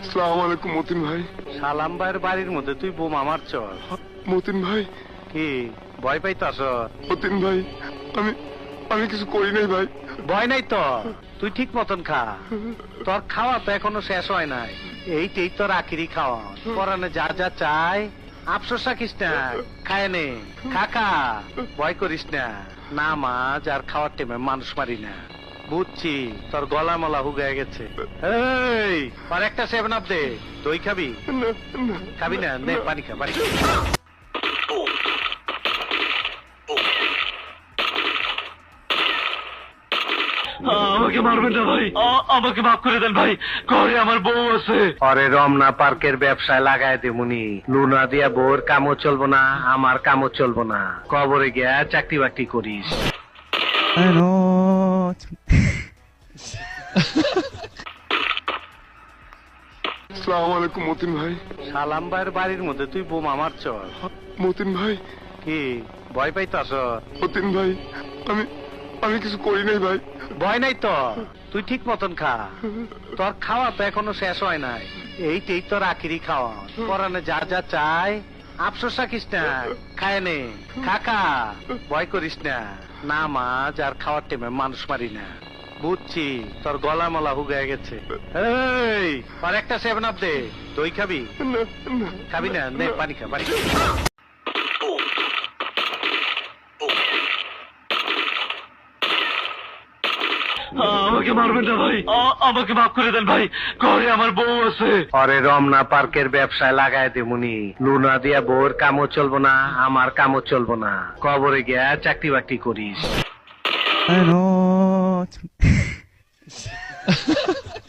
আসসালামু আলাইকুম মতিন ভাই। সালাম ভাইয়ের বাড়ির মধ্যে তুই বোমা মারছ? মতিন ভাই, কি ভয় পাইতাছ? মতিন ভাই, আমি আমি কিছু করি নাই ভাই। ভয় নাই তো, তুই ঠিক মতন খা। তোর খাওয়া তো এখনো শেষ হয় নাই, এইটাই তোর আখিরি খাওয়া। পরানে যা যা চাই আফসোস রাখিস না, খায় নে, খা, ভয় করিস না। নামাজ আর খাওয়ার টাইমে মানুষ মারি না, বুঝছি। তোর গলা মলা হুগায় গেছে। এই আর একটা 7 আপ দে। দই খাবি? না, না, খাবি না? নে পানি খা, পানি খা। আমাকে মারবেন না ভাই, আমাকে মাফ করে দেন ভাই, ঘরে আমার বউ আছে। অরে রমনা পার্কের ব্যবসায় লাগাই দেবুনি। লুনা দিয়া বউর কামও চলবো না, আমার কামও চলবো না। কবরে গিয়া চাকরি বাকরি করিস। আসসালামু আলাইকুম মতিন ভাই। সালাম ভাইয়ের বাড়ির মধ্যে তুই বোমা মারছ? মতিন ভাই, কি ভয় পাইতাছ? মতিন ভাই, আমি আমি কিছু করি নাই ভাই। ভয় নাই তো, তুই ঠিক মতন খা। তোর খাওয়া তো এখনো শেষ হয় নাই, এইটাই তোর আখিরি খাওয়া। পরানে যা যা চাই আফসোস রাখিস না, খায় নে, খা, ভয় করিস না। নামাজ আর খাওয়ার টাইমে মানুষ মারি না, বুঝছি। তোর গলা মলা হুগায় গেছে। এই আর একটা 7 আপ দে। দই খাবি? না, না, খাবি না? নে পানি খা, পানি খা। আমাকে মারবেন না ভাই, আমাকে মাফ করে দেন ভাই, ঘরে আমার বউ আছে। অরে রমনা পার্কের ব্যবসায় লাগাই দেবুনি। লুনা দিয়া বউর কামও চলবো না, আমার কামও চলবো না। কবরে গিয়া চাকরি বাকরি করিস।